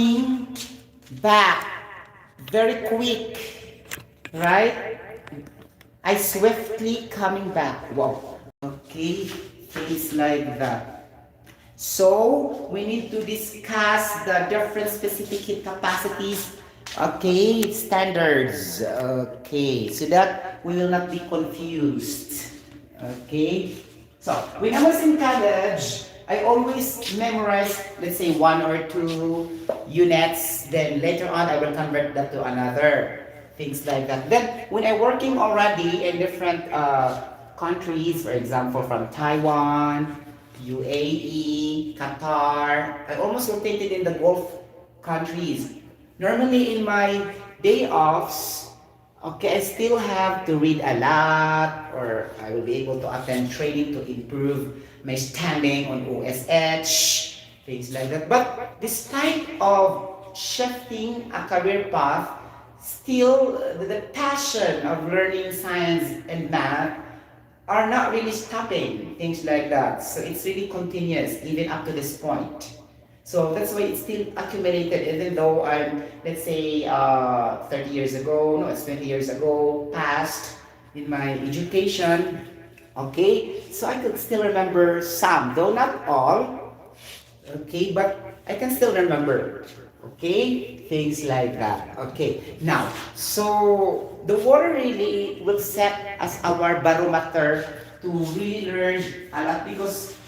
coming back very quick, right? I swiftly coming back. Wow. Okay, things like that. So we need to discuss the different specific heat capacities. Okay, standards. Okay, so that we will not be confused. Okay, so when I was in college, I always memorize, let's say, one or two units. Then later on, I will convert that to another. Things like that. Then when I'm working already in different countries, for example, from Taiwan, UAE, Qatar. I almost rotated in the Gulf countries. Normally in my day offs, okay, I still have to read a lot or I will be able to attend training to improve my standing on OSH, things like that. But this type of shifting a career path, still the passion of learning science and math are not really stopping, things like that. So it's really continuous even up to this point. So that's why it's still accumulated, even though I'm, let's say, 30 years ago, no, it's 20 years ago, past in my education. Okay, so I could still remember some, though not all. Okay, but I can still remember. Okay, things like that. Okay, now, so the water really will set as our barometer to really learn a lot because,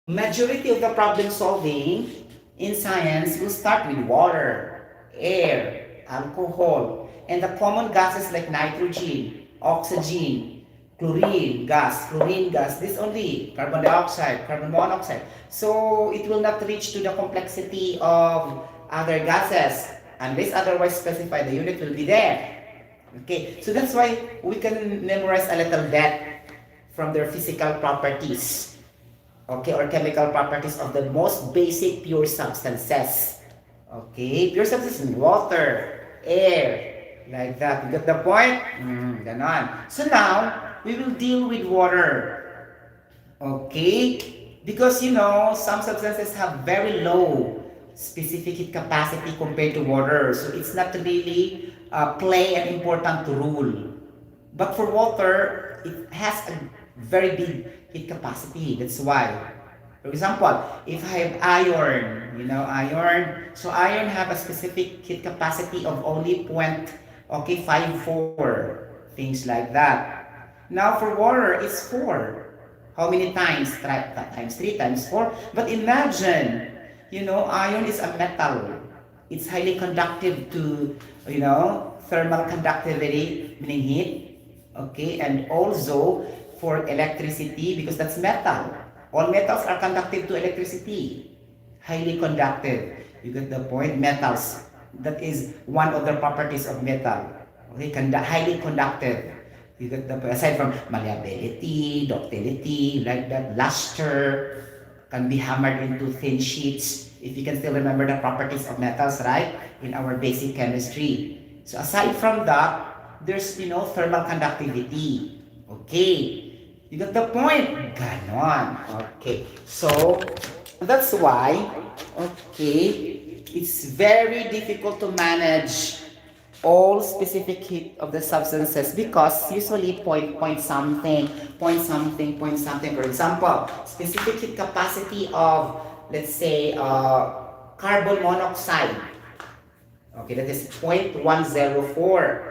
majority of the problem solving in science will start with water, air, alcohol, and the common gases like nitrogen, oxygen, chlorine gas, this only, carbon dioxide, carbon monoxide. So it will not reach to the complexity of other gases unless otherwise specified, the unit will be there. Okay, so that's why we can memorize a little bit from their physical properties, okay, or chemical properties of the most basic pure substances. Okay, pure substances in water, air, like that. You get the point? Ganon. So now, we will deal with water. Okay? Because some substances have very low specific heat capacity compared to water. So it's not really play an important role. But for water, it has a very big heat capacity. That's why. For example, if I have iron, so iron have a specific heat capacity of only 0.54, things like that. Now for water, it's 4. How many times? Times 3, times 4. But imagine, iron is a metal. It's highly conductive to, thermal conductivity, meaning heat. Okay, and also for electricity because that's metal. All metals are conductive to electricity. Highly conductive. You get the point? Metals. That is one of the properties of metal. Okay, highly conductive. You get the point. Aside from malleability, ductility, like that, luster, can be hammered into thin sheets. If you can still remember the properties of metals, right? In our basic chemistry. So aside from that, there's, thermal conductivity. Okay. You got the point? Ganon. Okay. So, that's why, okay, it's very difficult to manage all specific heat of the substances because usually point something, point something, point something. For example, specific heat capacity of, let's say, carbon monoxide. Okay, that is 0.104.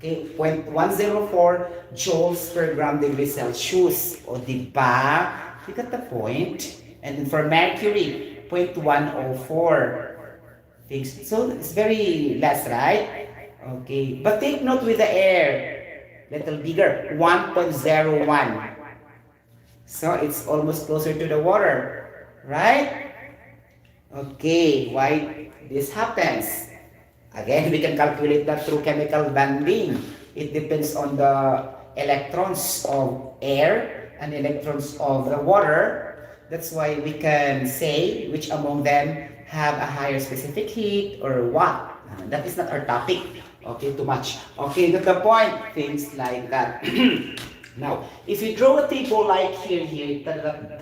Okay, 0.104 joules per gram degree Celsius. O, diba? You got the point? And then for mercury, 0.104. So it's very less, right? Okay, but take note with the air. Little bigger, 1.01. So it's almost closer to the water, right? Okay, why this happens? Again, we can calculate that through chemical bonding. It depends on the electrons of air and electrons of the water. That's why we can say which among them have a higher specific heat or what. That is not our topic. Okay, too much. Okay, got the point. Things like that. Now, if you draw a table like here,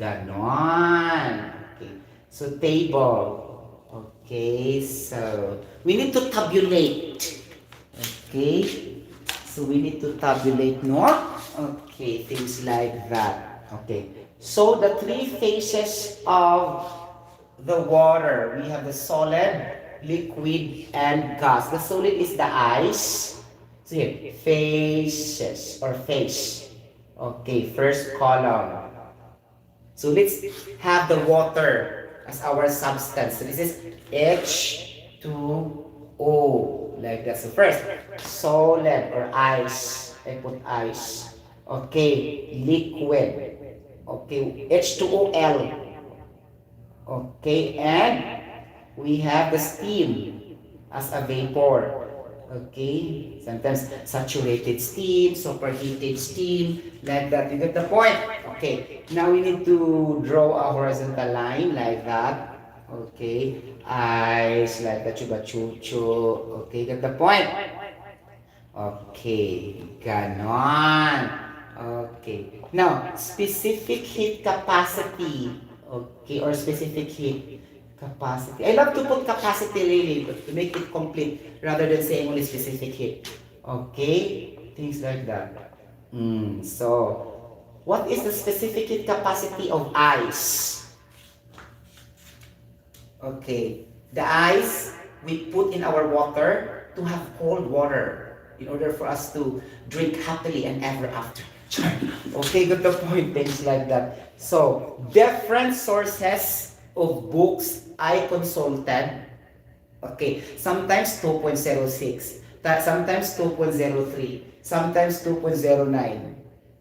ganon. Okay, so table. Okay, so we need to tabulate. Okay, so we need to tabulate, no? Okay, things like that. Okay, so the three phases of the water, we have the solid, liquid, and gas. The solid is the ice. So here, phases or phase. Okay, first column. So let's have the water as our substance. So this is H2O, like that. So first, solid or ice. I put ice. Okay, liquid. Okay, H2OL. Okay, and we have the steam as a vapor. Okay, sometimes saturated steam, superheated steam, like that. You get the point? Okay, now we need to draw a horizontal line like that. Okay, eyes like that, chuba chuchu. Okay, get the point? Okay, ganon. Okay, now specific heat capacity. Okay, or specific heat capacity. I love to put capacity really to make it complete rather than saying only specific heat. Okay, things like that. So, what is the specific heat capacity of ice? Okay, the ice we put in our water to have cold water in order for us to drink happily and ever after. Okay, got the point, things like that. So, different sources of books I consulted. Okay, sometimes 2.06, sometimes 2.03, sometimes 2.09.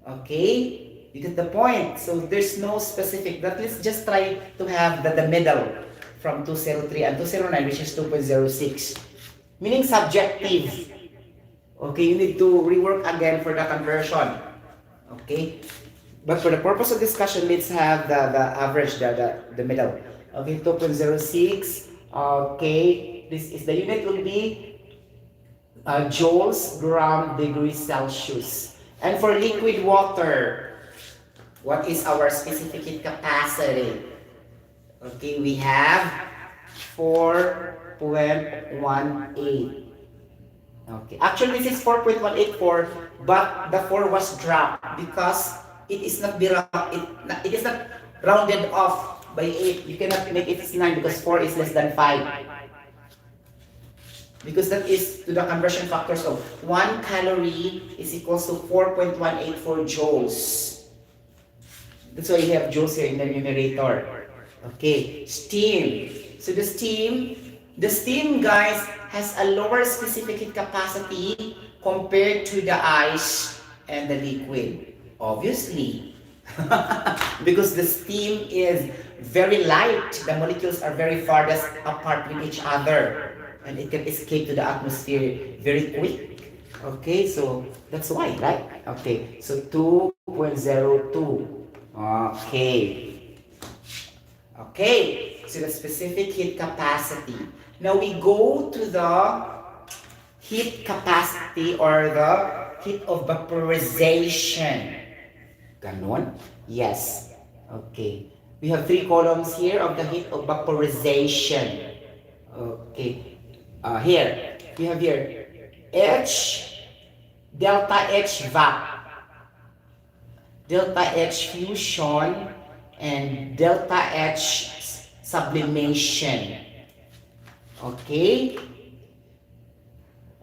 Okay, you get the point. So, there's no specific, but let's just try to have the middle from 203 and 209, which is 2.06. Meaning subjective. Okay, you need to rework again for the conversion. Okay, but for the purpose of discussion, let's have the average, the middle. Okay, 2.06. Okay, this is the unit will be joules, gram, degrees Celsius. And for liquid water, what is our specific heat capacity? Okay, we have 4.18. Okay, actually this is 4.184, but the 4 was dropped because it is not it is not rounded off by 8. You cannot make it 9 because 4 is less than 5. Because that is to the conversion factors of 1 calorie is equals to 4.184 joules. That's why you have joules here in the numerator. Okay, steam. So the steam, guys, has a lower specific heat capacity compared to the ice and the liquid. Obviously. Because the steam is very light. The molecules are very farthest apart with each other. And it can escape to the atmosphere very quick. Okay, so that's why, right? Okay, so 2.02. Okay. Okay, so the specific heat capacity. Now we go to the heat capacity or the heat of vaporization. Ganon? Yes. Okay. We have 3 columns here of the heat of vaporization. Okay. Here. We have here H, delta H vap, delta H fusion, and delta H sublimation. Okay?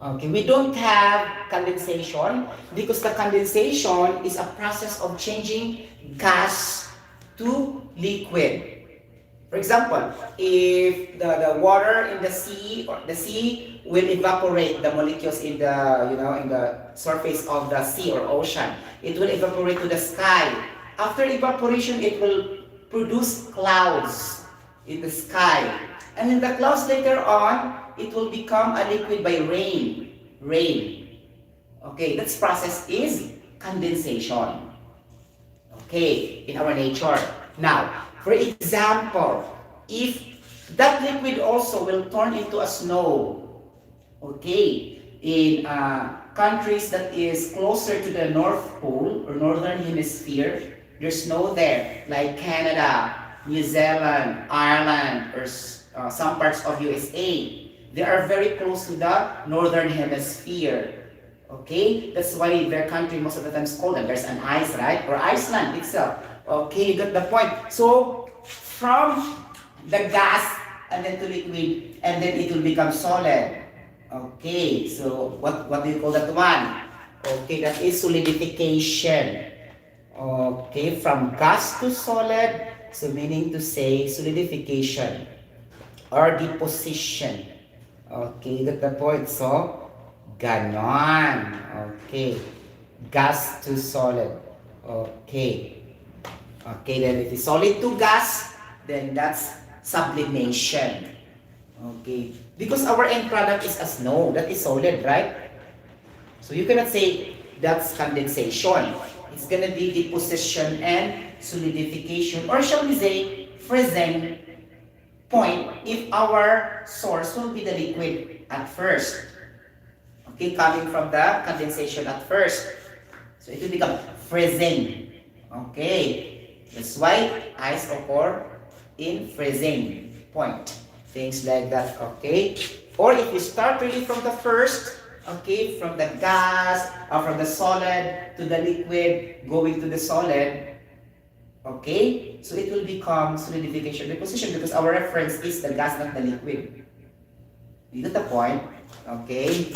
Okay, we don't have condensation because the condensation is a process of changing gas to liquid. For example, if the water in the sea or the sea will evaporate the molecules in the in the surface of the sea or ocean, it will evaporate to the sky. After evaporation, it will produce clouds in the sky. And in the clouds later on, it will become a liquid by rain. Okay, this process is condensation. Okay, in our nature. Now, for example, if that liquid also will turn into a snow, okay, in countries that is closer to the North Pole or Northern Hemisphere, there's snow there, like Canada, New Zealand, Ireland, or some parts of USA. They are very close to the northern hemisphere. Okay, that's why their country most of the time is cold and there's an ice, right? Or Iceland itself. Okay, you got the point. So from the gas and then to liquid and then it will become solid. Okay, so what do you call that one? Okay, that is solidification. Okay, from gas to solid, so meaning to say solidification or deposition. Okay, you got the point. So, ganon. Okay, gas to solid. Okay. Okay, then if it's solid to gas, then that's sublimation. Okay, because our end product is a snow, that is solid, right? So you cannot say that's condensation. It's gonna be deposition and solidification, or shall we say, freezing point if our source will be the liquid at first. Okay, coming from the condensation at first. So it will become freezing. Okay, that's why ice occur in freezing point. Things like that, okay? Or if you start really from the first, okay, from the gas or from the solid to the liquid going to the solid, okay, so it will become solidification deposition because our reference is the gas, not the liquid. You get the point? Okay.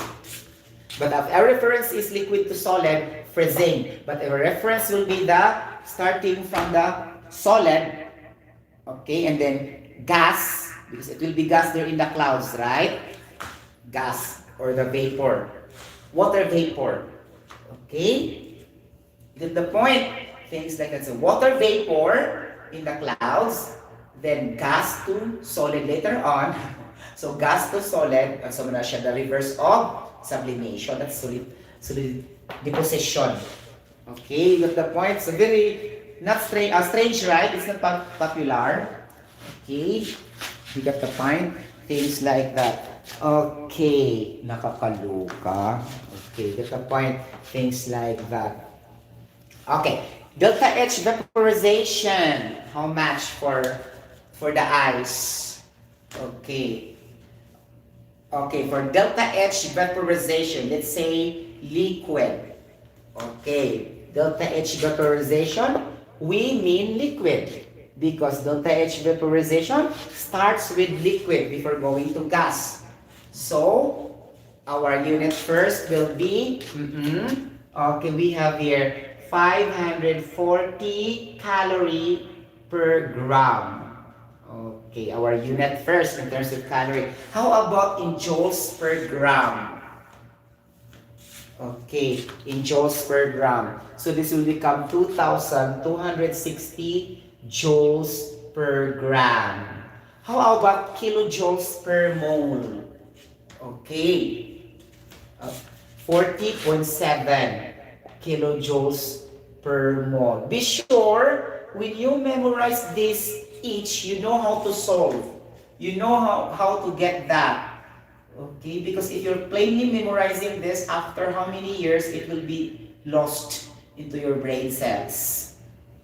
But our reference is liquid to solid, freezing. But our reference will be the starting from the solid, okay, and then gas, because it will be gas there in the clouds, right? Gas or the vapor. Water vapor. Okay? Get the point? Things like that. So water vapor in the clouds, then gas to solid later on. So gas to solid, so muna siya the reverse of sublimation. That's solid deposition. Okay, you got the point? So very, not strange, strange, right? It's not popular. Okay, you got the point? Things like that. Okay, nakakaloka. Okay, get the point? Things like that. Okay, delta H vaporization. How much for the ice? Okay. Okay, for delta H vaporization, let's say liquid. Okay, delta H vaporization, we mean liquid because delta H vaporization starts with liquid before going to gas. So, our unit first will be, okay, we have here 540 calorie per gram. Okay, our unit first in terms of calorie. How about in joules per gram? Okay, in joules per gram. So this will become 2,260 joules per gram. How about kilojoules per mole? Okay, 40.7 kilojoules per mole. Be sure, when you memorize this each, you know how to solve. You know how to get that. Okay, because if you're plainly memorizing this, after how many years, it will be lost into your brain cells.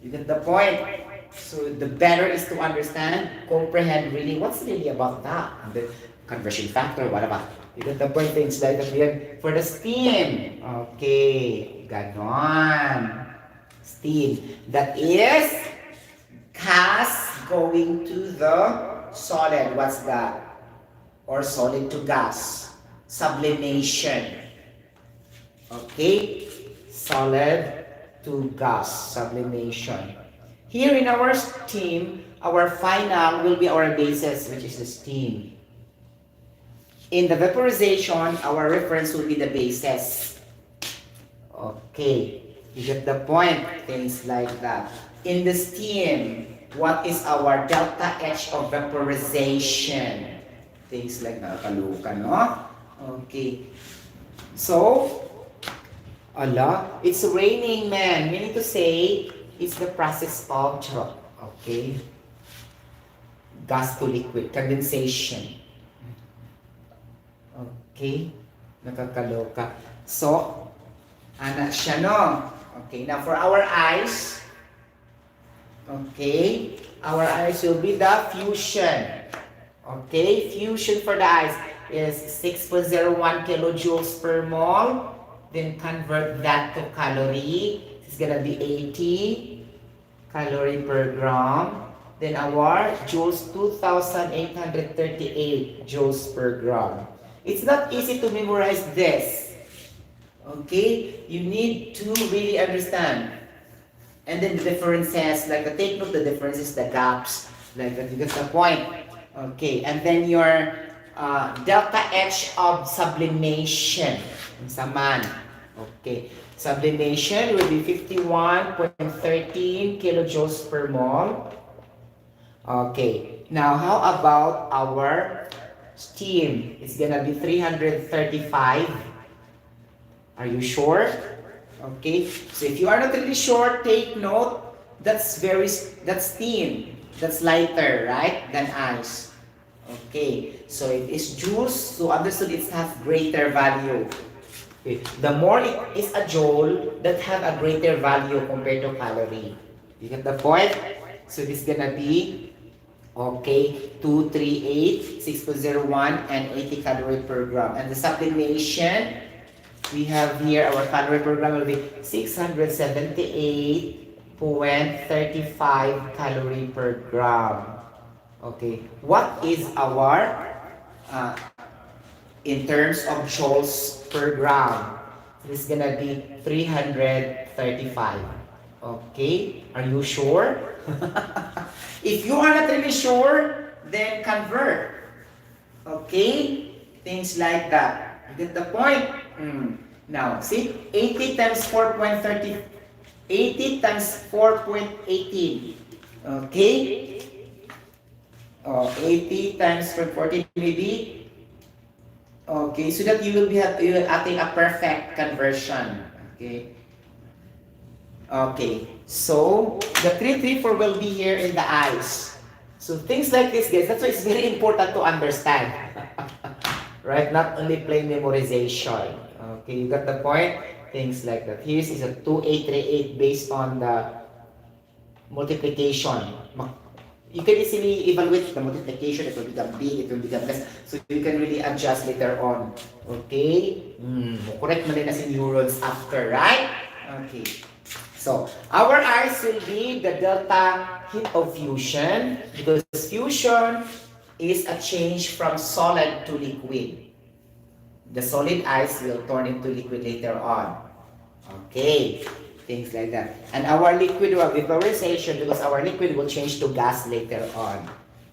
You get the point? So the better is to understand, comprehend really what's really about that. The conversion factor, what about? You get the point, things like that. For the steam, okay, ganon. Steam, that is gas going to the solid. What's that? Or solid to gas. Sublimation. Okay? Solid to gas. Sublimation. Here in our steam, our final will be our basis, which is the steam. In the vaporization, our reference will be the basis. Okay. You get the point? Things like that. In the steam, what is our delta H of vaporization? Things like nakakaluka, no? Okay. So, it's raining, man. Meaning to say, it's the process of, okay, gas to liquid, condensation. Okay, nakakaloka. So, ana siya, no? Okay, now for our eyes, okay, our eyes will be the fusion. Okay, fusion for the ice is 6.01 kilojoules per mole. Then convert that to calorie. It's gonna be 80 calorie per gram. Then our joules, 2,838 joules per gram. It's not easy to memorize this. Okay, you need to really understand. And then the differences, like the take note, the differences, the gaps, like that, you get the point. Okay, and then your delta H of sublimation. Saman. Okay, sublimation will be 51.13 kilojoules per mole. Okay, now how about our steam? It's gonna be 335. Are you sure? Okay, so if you are not really sure, take note. That's steam. That's lighter, right, than ice. Okay, so it is juice. So understood, it has greater value. Okay. The more it is a joule, that have a greater value compared to calorie. You get the point? So this is gonna be okay 238, 6.01, and 80 calorie per gram. And the sublimation, we have here our calorie per gram will be 678.35 calorie per gram. Okay, what is our in terms of joules per gram? This is gonna be 335. Okay, are you sure? If you are not really sure, then convert. Okay, things like that. You get the point? Now, see, 80 times 4.30, 80 times 4.18. Okay? 80 times 4.14 maybe. Okay, so that you will attain a perfect conversion. Okay? Okay, so the 334 will be here in the ice. So things like this, guys, that's why it's very important to understand. Right? Not only plain memorization. Okay, you got the point? Things like that. Here is a 2838 based on the multiplication. You can easily evaluate the multiplication. It will become big, it will become less. So you can really adjust later on. Okay? Correct mo rin na si neurons after, right? Okay. So, our ice will be the delta heat of fusion, because fusion is a change from solid to liquid. The solid ice will turn into liquid later on. Okay, things like that. And our liquid will vaporization, because our liquid will change to gas later on.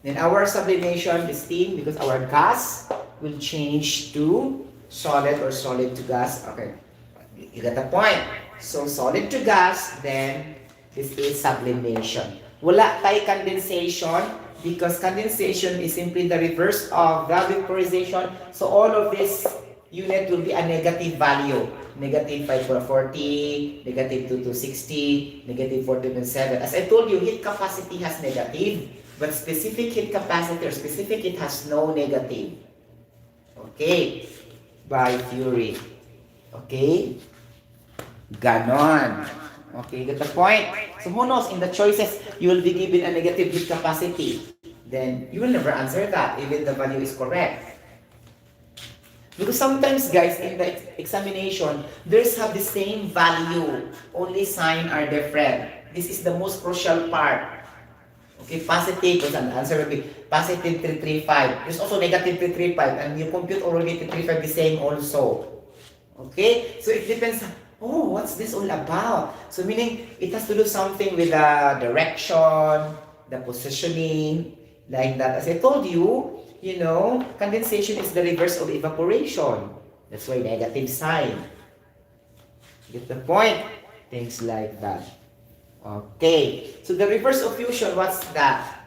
Then our sublimation is steam, because our gas will change to solid or solid to gas. Okay, you got the point. So solid to gas, then this is sublimation. Wala tayo condensation, because condensation is simply the reverse of the vaporization. So all of this unit will be a negative value. Negative 5.40, negative 2.60, negative 40.7. As I told you, heat capacity has negative, but specific heat capacity or specific heat has no negative. Okay? By theory. Okay? Ganon. Okay, get the point? So who knows, in the choices, you will be given a negative heat capacity. Then, you will never answer that, even the value is correct. Because sometimes, guys, in the examination, there's have the same value, only sign are different. This is the most crucial part. Okay, positive, because the answer will be positive 335. There's also negative 335, and you compute already 335 the same also. Okay, so it depends. Oh, what's this all about? So meaning, it has to do something with the direction, the positioning, like that. As I told you, you know, condensation is the reverse of evaporation. That's why negative sign. Get the point? Things like that. Okay. So the reverse of fusion, what's that?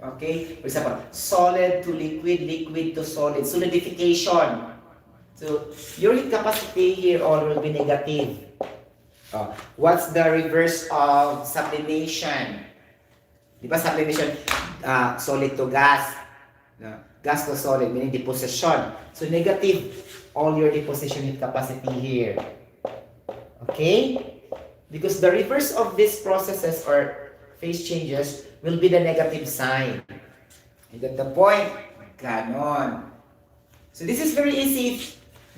Okay. For example, solid to liquid, liquid to solid. Solidification. So your heat capacity here all will be negative. What's the reverse of sublimation? Di ba sublimation, solid to gas. Gas to solid, meaning deposition. So negative, all your deposition heat capacity here. Okay? Because the reverse of these processes or phase changes will be the negative sign. You get the point? Ganon. So this is very easy.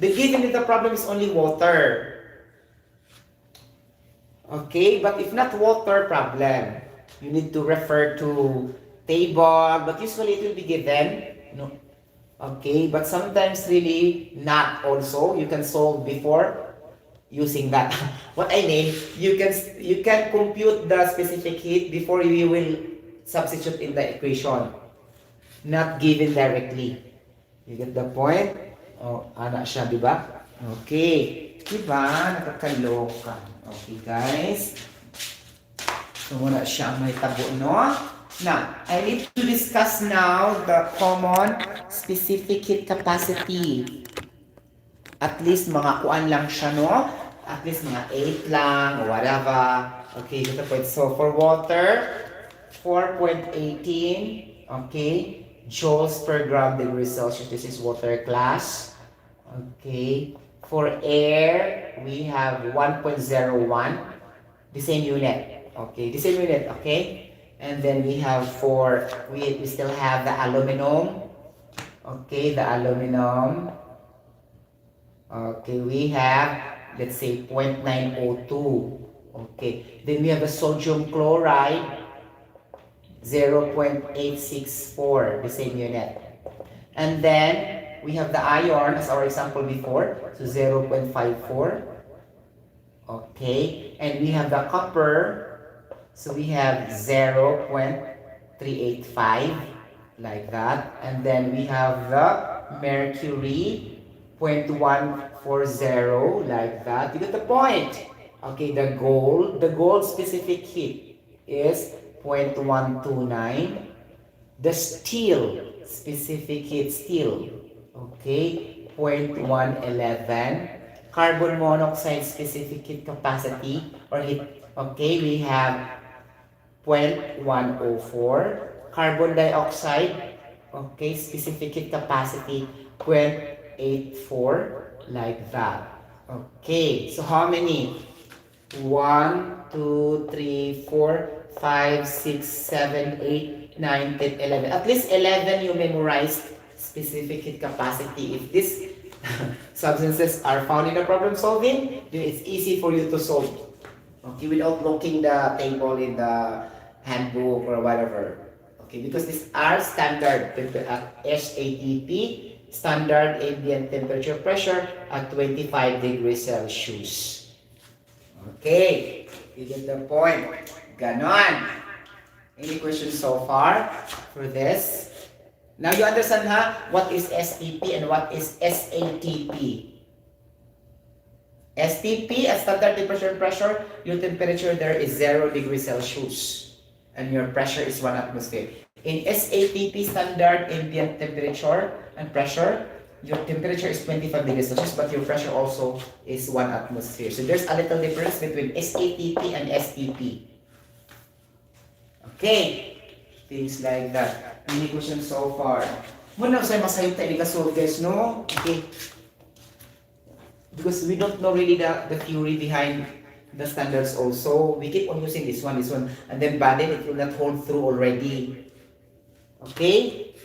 The given in the problem is only water. Okay, but if not water problem, you need to refer to table, but usually it will be given. No. Okay, but sometimes really not also. You can solve before using that. What I mean, you can compute the specific heat before you will substitute in the equation. Not given directly. You get the point? Oh, anak siya, di ba? Okay. Di ba? Nakakaloka. Okay, guys. So, muna siya ang may tabo, no? Now, I need to discuss now the common specific heat capacity. At least mga kuan lang siya, no? At least mga 8 lang or whatever. Okay, get the point. So, for water, 4.18, okay, joules per gram degree Celsius. This is water class. Okay. For air, we have 1.01, the same unit. Okay, the same unit, okay? And then we have we still have the aluminum. Okay, the aluminum. Okay, we have, let's say, 0.902. Okay, then we have the sodium chloride, 0.864, the same unit. And then we have the iron as our example before, so 0.54. Okay, and we have the copper, so we have 0.385, like that. And then we have the mercury, 0.140, like that. You get the point. Okay, the gold specific heat is 0.129. The steel specific heat, steel, okay, 0.111. Carbon monoxide specific heat capacity or heat, okay, we have 0.104. Carbon dioxide, okay, specific heat capacity 0.84, like that. Okay, so how many? 1, 2, 3, 4, 5, 6, 7, 8, 9, 10, 11. At least 11 you memorized specific heat capacity. If these substances are found in the problem solving, then it's easy for you to solve. Okay, without looking the table in the handbook or whatever. Okay, because these are standard SATP, standard ambient temperature pressure at 25 degrees Celsius. Okay, you get the point. Ganon. Any questions so far for this? Now you understand what is STP and what is SATP. STP, as standard temperature and pressure, your temperature there is 0 degrees Celsius and your pressure is 1 atmosphere. In SATP, standard ambient temperature and pressure, your temperature is 25 degrees Celsius, but your pressure also is 1 atmosphere. So there's a little difference between SATP and STP. Okay, things like that. Any questions so far? Muna sa masayog tayo solve, guys, no? Okay. Because we don't know really the theory behind the standards also. We keep on using this one, and then but then it will not hold through already. Okay?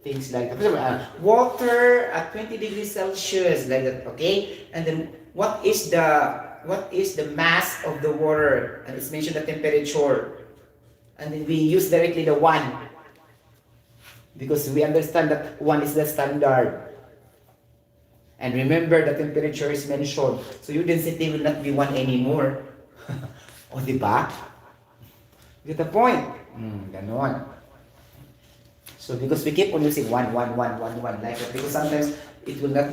Things like that. Water at 20 degrees Celsius, like that, okay? And then what is the mass of the water? And it's mentioned the temperature. And then we use directly the 1. Because we understand that 1 is the standard. And remember, the temperature is mentioned. So your density will not be 1 anymore. O, diba? Get the point? Ganon. So because we keep on using 1, 1, 1, 1, 1, like that. Because sometimes it will not,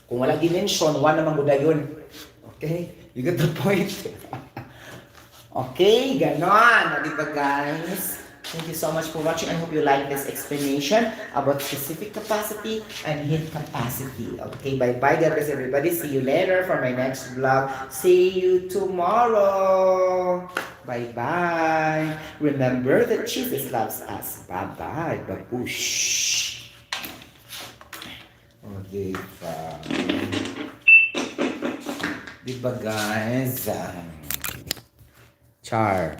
kung walang dimension, 1 naman guda yun. Okay? You get the point? Okay, ganon. Diba, guys? Thank you so much for watching. I hope you like this explanation about specific capacity and heat capacity. Okay, bye-bye guys, everybody. See you later for my next vlog. See you tomorrow. Bye-bye. Remember that Jesus loves us. Bye-bye. Babush. Oh, diba? Diba, guys? Char.